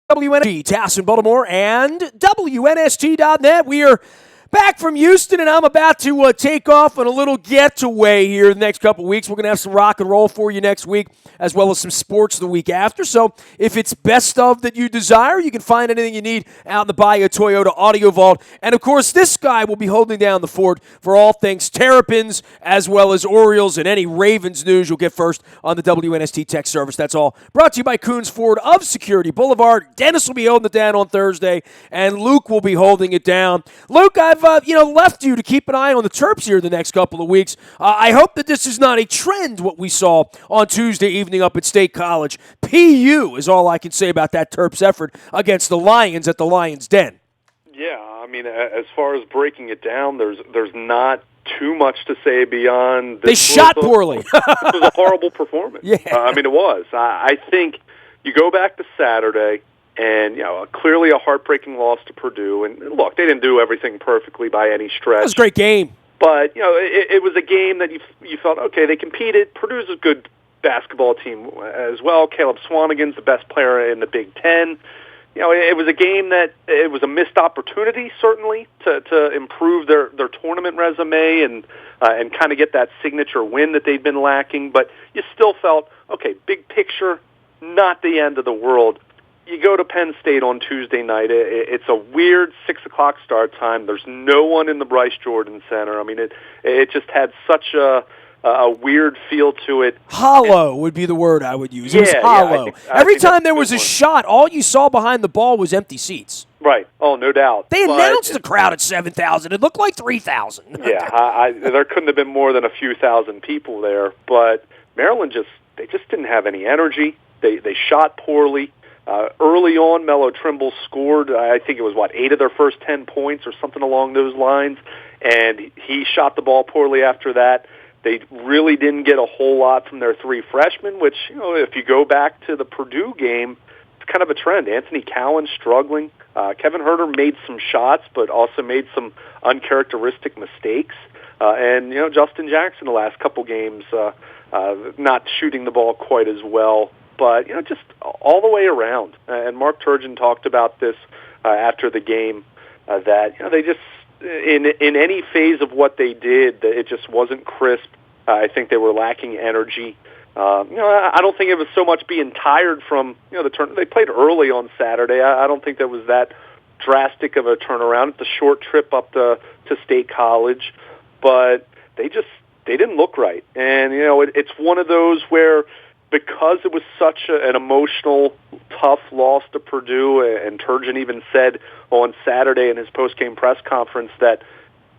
WNST, Tass in Baltimore, and WNST.net. We are back from Houston, and I'm about to take off on a little getaway here the next couple weeks. We're going to have some rock and roll for you next week, as well as some sports the week after. So if it's best of that you desire, you can find anything you need out in the Bahia Toyota Audio Vault. And, of course, this guy will be holding down the fort for all things Terrapins, as well as Orioles, and any Ravens news you'll get first on the WNST Tech Service. That's all brought to you by Coons Ford of Security Boulevard. Dennis will be holding it down on Thursday, and Luke will be holding it down. Luke, I've left you to keep an eye on the Terps here the next couple of weeks. I hope that this is not a trend, what we saw on Tuesday evening up at State College. PU is all I can say about that Terps effort against the Lions at the Lions' Den. Yeah, I mean, as far as breaking it down, there's not too much to say beyond... They shot poorly. This was a horrible performance. Yeah. It was. I think you go back to Saturday, and, clearly a heartbreaking loss to Purdue. And, look, they didn't do everything perfectly by any stretch. It was a great game. But, it was a game that you felt, okay, they competed. Purdue's a good basketball team as well. Caleb Swanigan's the best player in the Big Ten. It was a game that it was a missed opportunity, certainly, to improve their tournament resume and kind of get that signature win that they'd been lacking. But you still felt, okay, big picture, not the end of the world. You go to Penn State on Tuesday night. It's a weird 6 o'clock start time. There's no one in the Bryce Jordan Center. I mean, it just had such a weird feel to it. Hollow would be the word I would use. It was hollow. Every time there was a shot, all you saw behind the ball was empty seats. Right. Oh, no doubt. They announced the crowd at 7,000. It looked like 3,000. Yeah, there couldn't have been more than a few thousand people there. But Maryland just didn't have any energy. They shot poorly. Early on, Melo Trimble scored, I think it was, 8 of their first 10 points or something along those lines, and he shot the ball poorly after that. They really didn't get a whole lot from their three freshmen, which, if you go back to the Purdue game, it's kind of a trend. Anthony Cowan struggling. Kevin Huerter made some shots, but also made some uncharacteristic mistakes. And Justin Jackson the last couple games not shooting the ball quite as well. But, just all the way around. And Mark Turgeon talked about this after the game, that, they just, in any phase of what they did, it just wasn't crisp. I think they were lacking energy. I don't think it was so much being tired from, the turn. They played early on Saturday. I don't think that was that drastic of a turnaround. It's a short trip up to State College. But they didn't look right. And, it's one of those where, because it was such an emotional, tough loss to Purdue, and Turgeon even said on Saturday in his post-game press conference that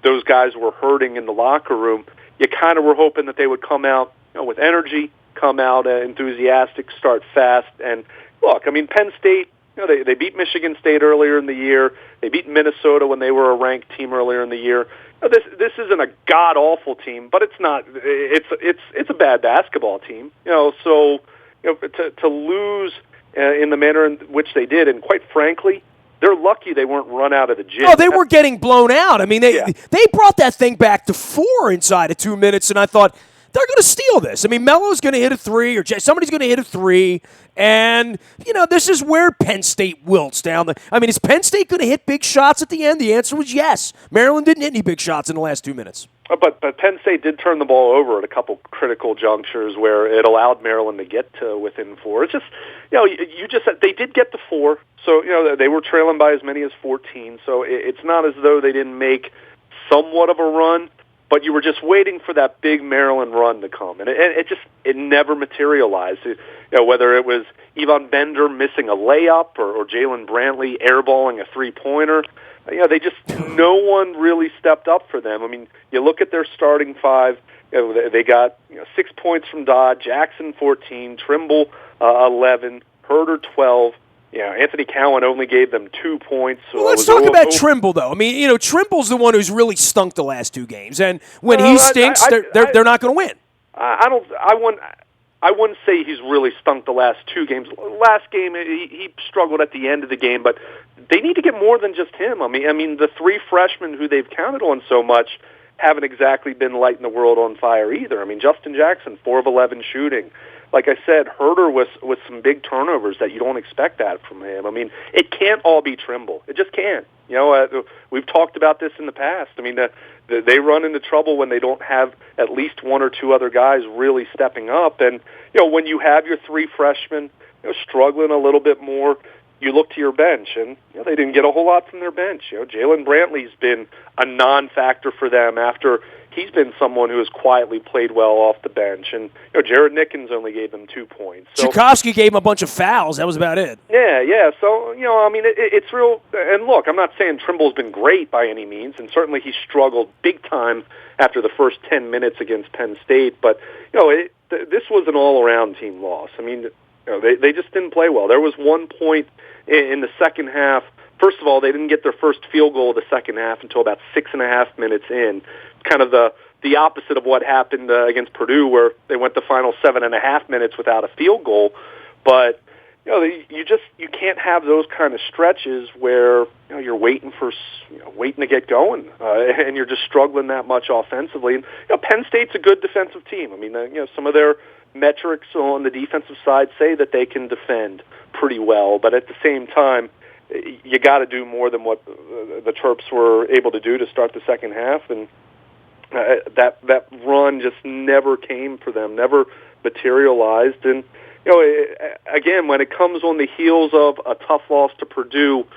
those guys were hurting in the locker room, you kind of were hoping that they would come out with energy, come out enthusiastic, start fast. And look, I mean, Penn State, they beat Michigan State earlier in the year. They beat Minnesota when they were a ranked team earlier in the year. This isn't a god-awful team, but it's not. It's a bad basketball team. So to lose in the manner in which they did, and quite frankly, they're lucky they weren't run out of the gym. Oh, they were getting blown out. I mean, they brought that thing back to 4 inside of 2 minutes, and I thought, they're going to steal this. I mean, Melo's going to hit a 3, or somebody's going to hit a 3, and, this is where Penn State wilts down. Is Penn State going to hit big shots at the end? The answer was yes. Maryland didn't hit any big shots in the last 2 minutes. But Penn State did turn the ball over at a couple critical junctures where it allowed Maryland to get to within 4. It's just, you just said they did get to 4, so, they were trailing by as many as 14, so it's not as though they didn't make somewhat of a run. But you were just waiting for that big Maryland run to come, and it never materialized. Whether it was Yvonne Bender missing a layup or Jalen Brantley airballing a 3-pointer, no one really stepped up for them. I mean, you look at their starting 5. They got 6 points from Dodd, Jackson 14, Trimble 11, Huerter 12. Anthony Cowan only gave them 2 points. So let's talk about Trimble, though. I mean, Trimble's the one who's really stunk the last 2 games, and when he stinks, they're not going to win. I wouldn't say he's really stunk the last 2 games. Last game, he struggled at the end of the game, but they need to get more than just him. I mean, the 3 freshmen who they've counted on so much haven't exactly been lighting the world on fire either. I mean, Justin Jackson, 4 of 11 shooting. like I said, Herter with some big turnovers that you don't expect that from him. I mean, it can't all be Trimble. It just can't. We've talked about this in the past. I mean, they run into trouble when they don't have at least one or two other guys really stepping up. And, when you have your three freshmen struggling a little bit more, you look to your bench, and they didn't get a whole lot from their bench. Jalen Brantley's been a non-factor for them after he's been someone who has quietly played well off the bench. And Jared Nickens only gave them 2 points. So, Tchaikovsky gave him a bunch of fouls. That was about it. Yeah. So, I mean, it's real. And look, I'm not saying Trimble's been great by any means, and certainly he struggled big time after the first 10 minutes against Penn State. But, this was an all-around team loss. I mean, they just didn't play well. There was one point in the second half. First of all, they didn't get their first field goal of the second half until about 6.5 minutes in. Kind of the opposite of what happened against Purdue, where they went the final 7.5 minutes without a field goal. But you can't have those kind of stretches where you're waiting to get going, and you're just struggling that much offensively. And Penn State's a good defensive team. I mean, some of their metrics on the defensive side say that they can defend pretty well, but at the same time, you got to do more than what the Terps were able to do to start the second half, and that run just never came for them, never materialized. And again, when it comes on the heels of a tough loss to Purdue,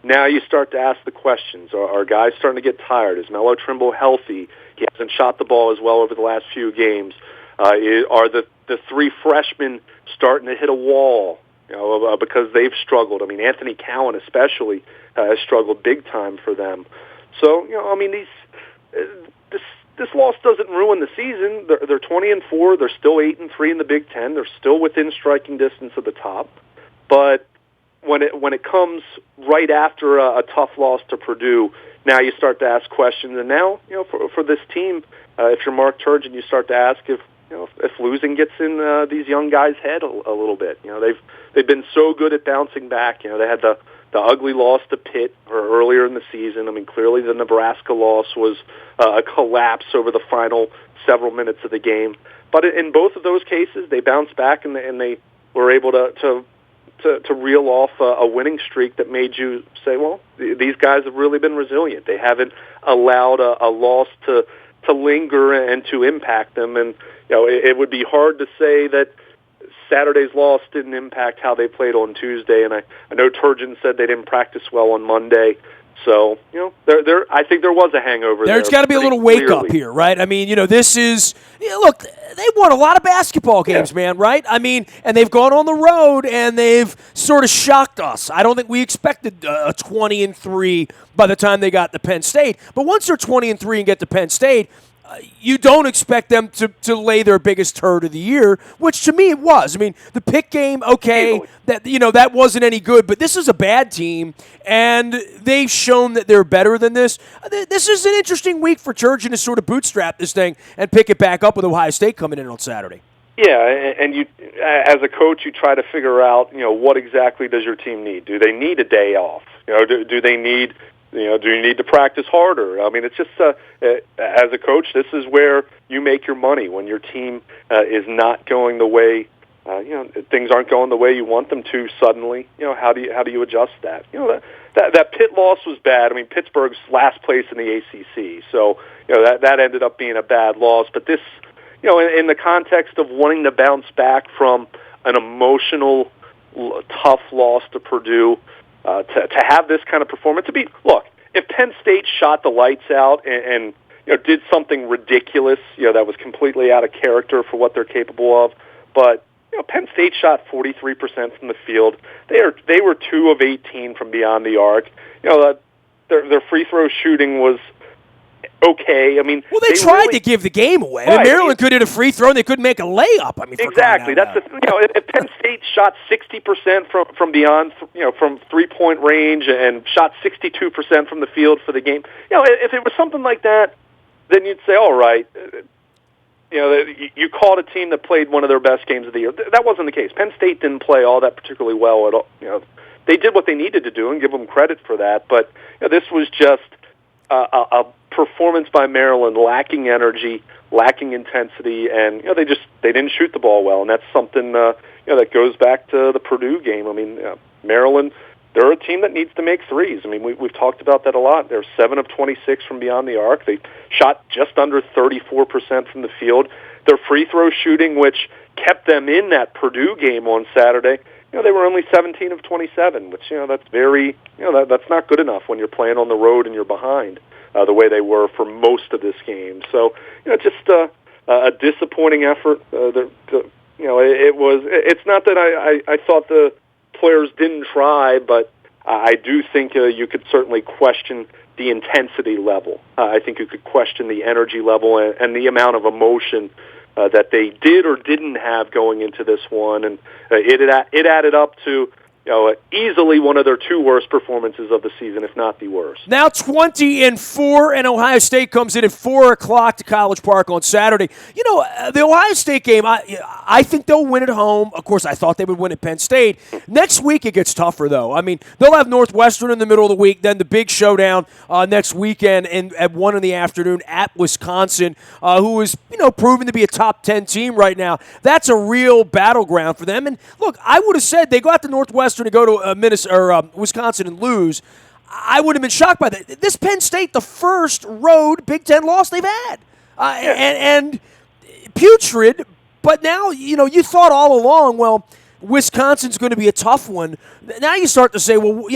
now you start to ask the questions: Are guys starting to get tired? Is Melo Trimble healthy? He hasn't shot the ball as well over the last few games. Are the three freshmen starting to hit a wall? Because they've struggled. I mean, Anthony Cowan especially has struggled big time for them. So, I mean, this loss doesn't ruin the season. They're 20-4. They're still 8-3 in the Big Ten. They're still within striking distance of the top. But when it comes right after a tough loss to Purdue, now you start to ask questions. And now, for this team, if you're Mark Turgeon, you start to ask if losing gets in these young guys' head a little bit. They've been so good at bouncing back. They had the ugly loss to Pitt earlier in the season. I mean, clearly the Nebraska loss was a collapse over the final several minutes of the game. But in both of those cases, they bounced back and they were able to reel off a winning streak that made you say, well, these guys have really been resilient. They haven't allowed a loss to linger and to impact them. And it would be hard to say that Saturday's loss didn't impact how they played on Tuesday. And I know Turgeon said they didn't practice well on Monday. So, I think there was a hangover there. There's got to be a little wake-up here, right? I mean, this is look, they won a lot of basketball games, man, right? I mean, and they've gone on the road, and they've sort of shocked us. I don't think we expected a 20-3 by the time they got to Penn State. But once they're 20-3 and get to Penn State, you don't expect them to lay their biggest turd of the year, which to me it was. I mean, the Pitt game, okay, that wasn't any good, but this is a bad team, and they've shown that they're better than this. This is an interesting week for Turgeon to sort of bootstrap this thing and pick it back up with Ohio State coming in on Saturday. Yeah, and you, as a coach, you try to figure out, what exactly does your team need? Do they need a day off? Do they need... do you need to practice harder? I mean, it's just, as a coach, this is where you make your money when your team is not going the way, things aren't going the way you want them to suddenly. How do you adjust that? That Pitt loss was bad. I mean, Pittsburgh's last place in the ACC, so, that ended up being a bad loss. But this, in the context of wanting to bounce back from an emotional, tough loss to Purdue, to have this kind of performance, look, if Penn State shot the lights out and did something ridiculous, that was completely out of character for what they're capable of, but Penn State shot 43% from the field. They were 2 of 18 from beyond the arc. Their free throw shooting was okay. I mean, they tried to give the game away. Right. I mean, Maryland could hit a free throw and they couldn't make a layup. I mean, exactly. That's if Penn State shot 60% from beyond, from 3-point range and shot 62% from the field for the game. If it was something like that, then you'd say, all right. You called a team that played one of their best games of the year. That wasn't the case. Penn State didn't play all that particularly well at all. They did what they needed to do, and give them credit for that. But this was just a performance by Maryland lacking energy, lacking intensity, and they didn't shoot the ball well, and that's something that goes back to the Purdue game. I mean, Maryland, they're a team that needs to make threes. I mean, we've talked about that a lot. They're 7 of 26 from beyond the arc. They shot just under 34% from the field. Their free throw shooting, which kept them in that Purdue game on Saturday, they were only 17 of 27, which that's very that's not good enough when you're playing on the road and you're behind the way they were for most of this game. So just a disappointing effort. It's not that I thought the players didn't try, but I do think you could certainly question the intensity level. I think you could question the energy level and the amount of emotion that they did or didn't have going into this one, and it added up to easily one of their 2 worst performances of the season, if not the worst. Now 20-4, and Ohio State comes in at 4 o'clock to College Park on Saturday. The Ohio State game, I think they'll win at home. Of course, I thought they would win at Penn State. Next week it gets tougher, though. I mean, they'll have Northwestern in the middle of the week, then the big showdown next weekend at 1 in the afternoon at Wisconsin, who is proven to be a top 10 team right now. That's a real battleground for them. And look, I would have said they go out to Northwestern to go to Wisconsin and lose. I would have been shocked by that. This Penn State, the first road Big Ten loss they've had, and putrid. But now you thought all along, well, Wisconsin's going to be a tough one. Now you start to say, well,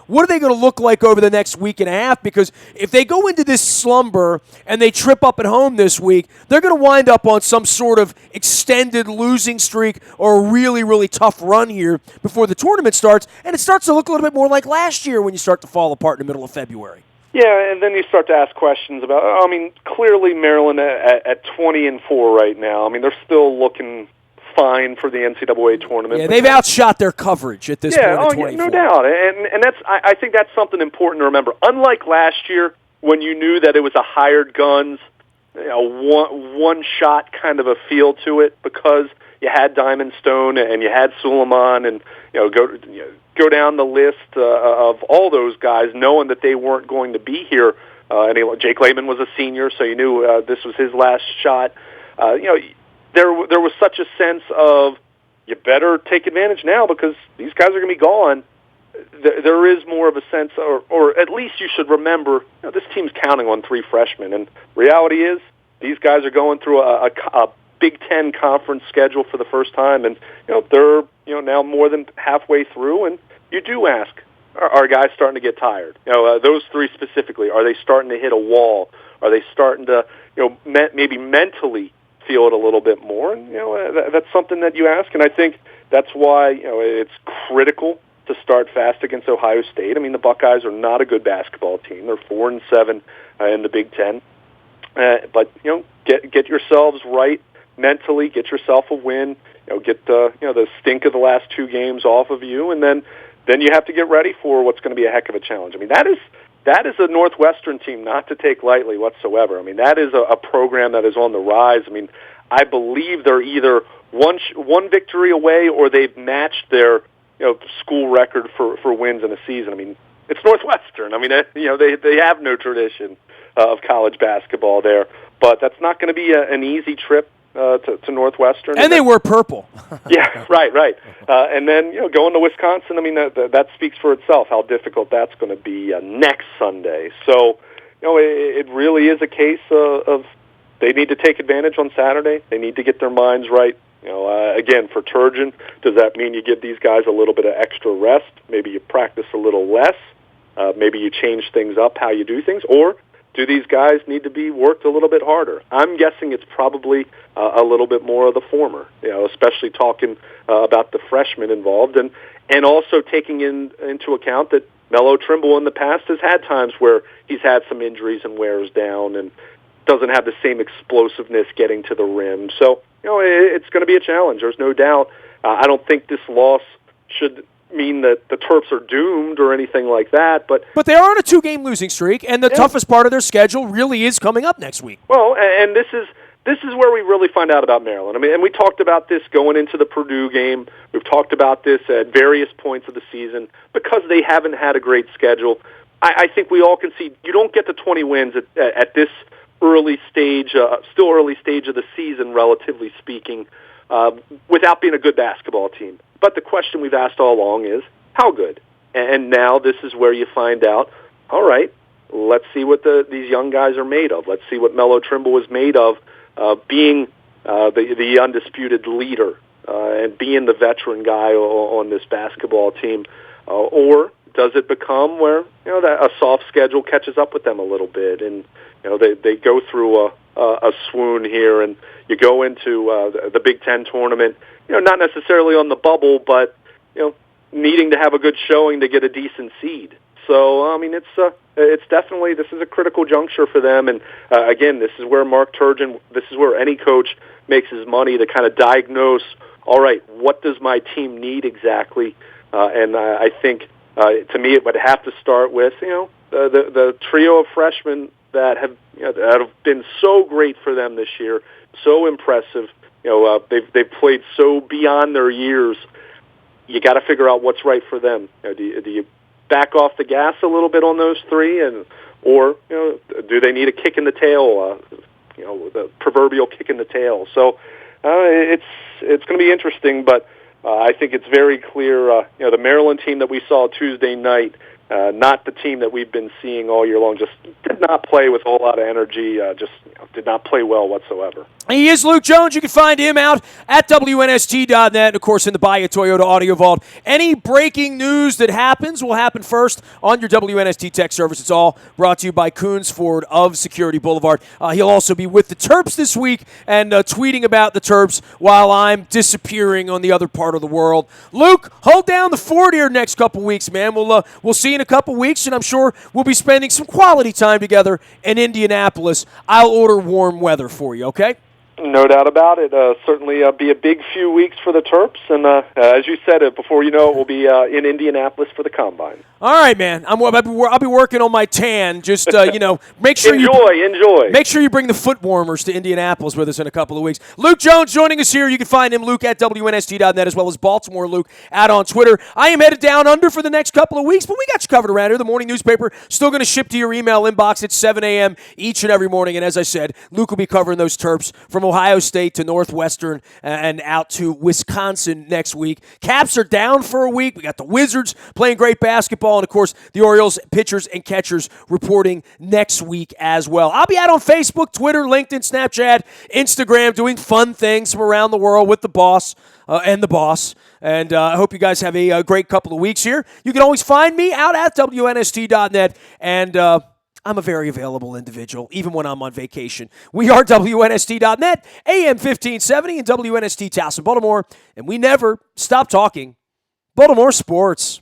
what are they going to look like over the next week and a half? Because if they go into this slumber and they trip up at home this week, they're going to wind up on some sort of extended losing streak or a really, really tough run here before the tournament starts. And it starts to look a little bit more like last year when you start to fall apart in the middle of February. Yeah, and then you start to ask questions about, clearly Maryland at 20-4 right now. I mean, they're still looking fine for the NCAA tournament. Yeah, they've outshot their coverage at this point at 24. Yeah, no doubt. And that's I think that's something important to remember. Unlike last year when you knew that it was a hired guns, one shot kind of a feel to it because you had Diamond Stone and you had Suleiman and go down the list of all those guys knowing that they weren't going to be here. Jake Layman was a senior, so you knew this was his last shot. There was such a sense of you better take advantage now because these guys are going to be gone. There is more of a sense, or at least you should remember, this team's counting on 3 freshmen, and reality is these guys are going through a Big Ten conference schedule for the first time, and they're now more than halfway through, and you do ask, are guys starting to get tired? Those 3 specifically, are they starting to hit a wall? Are they starting to maybe mentally feel it a little bit more? And that's something that you ask, and I think that's why it's critical to start fast against Ohio State. I mean, the Buckeyes are not a good basketball team. They're 4-7 in the Big Ten, but get yourselves right mentally. Get yourself a win. Get the stink of the last 2 games off of you, and then you have to get ready for what's going to be a heck of a challenge. I mean, that is a Northwestern team not to take lightly whatsoever. I mean, that is a program that is on the rise. I mean, I believe they're either one victory away or they've matched their school record for wins in a season. I mean, it's Northwestern. I mean, they have no tradition of college basketball there, but that's not going to be an easy trip to Northwestern. And they were purple. Yeah, right. And then going to Wisconsin. I mean, that speaks for itself how difficult that's going to be next Sunday. So it really is a case of they need to take advantage on Saturday. They need to get their minds right. Again, for Turgeon, does that mean you give these guys a little bit of extra rest? Maybe you practice a little less. Maybe you change things up, how you do things. Or do these guys need to be worked a little bit harder? I'm guessing it's probably a little bit more of the former, especially talking about the freshmen involved. And also taking into account that Melo Trimble in the past has had times where he's had some injuries and wears down and doesn't have the same explosiveness getting to the rim. So, it's going to be a challenge. There's no doubt. I don't think this loss should mean that the Terps are doomed or anything like that. But they are on a 2-game losing streak, and the toughest part of their schedule really is coming up next week. Well, and this is where we really find out about Maryland. I mean, and we talked about this going into the Purdue game. We've talked about this at various points of the season. Because they haven't had a great schedule, I think we all can see you don't get to 20 wins at this early stage, still early stage of the season, relatively speaking, without being a good basketball team. But the question we've asked all along is, how good? And now this is where you find out, all right, let's see what these young guys are made of. Let's see what Melo Trimble was made of, being the undisputed leader and being the veteran guy on this basketball team. Or does it become where that a soft schedule catches up with them a little bit, and they go through a swoon here, and you go into the Big Ten tournament, not necessarily on the bubble, but needing to have a good showing to get a decent seed. So I mean, it's definitely, this is a critical juncture for them, and again, this is where Mark Turgeon, this is where any coach makes his money to kind of diagnose. All right, what does my team need exactly? And I think. To me, it would have to start with the trio of freshmen that have been so great for them this year, so impressive. They've played so beyond their years. You got to figure out what's right for them. Do you back off the gas a little bit on those three, or do they need a kick in the tail? The proverbial kick in the tail. So it's going to be interesting, but. I think it's very clear, the Maryland team that we saw Tuesday night, not the team that we've been seeing all year long, just did not play with a whole lot of energy, did not play well whatsoever. He is Luke Jones. You can find him out at WNST.net, and, of course, in the Buy a Toyota Audio Vault. Any breaking news that happens will happen first on your WNST tech service. It's all brought to you by Coons Ford of Security Boulevard. He'll also be with the Terps this week and tweeting about the Terps while I'm disappearing on the other part of the world. Luke, hold down the fort here next couple weeks, man. We'll see you in a couple weeks, and I'm sure we'll be spending some quality time together in Indianapolis. I'll order warm weather for you, okay? No doubt about it. Certainly be a big few weeks for the Terps, and as you said, before you know it, we'll be in Indianapolis for the Combine. All right, man. I'll be working on my tan. Just make sure enjoy. Make sure you bring the foot warmers to Indianapolis with us in a couple of weeks. Luke Jones joining us here. You can find him, Luke, at WNST.net, as well as Baltimore Luke out on Twitter. I am headed down under for the next couple of weeks, but we got you covered around here. The morning newspaper still going to ship to your email inbox at 7 a.m. each and every morning. And as I said, Luke will be covering those Terps from Ohio State to Northwestern and out to Wisconsin next week. Caps are down for a week. We got the Wizards playing great basketball, and of course the Orioles pitchers and catchers reporting next week as well. I'll be out on Facebook, Twitter, LinkedIn, Snapchat, Instagram, doing fun things from around the world with the boss and the boss. And I hope you guys have a great couple of weeks here. You can always find me out at WNST.net, and I'm a very available individual, even when I'm on vacation. We are WNST.net, AM 1570, and WNST Towson, Baltimore, and we never stop talking Baltimore sports.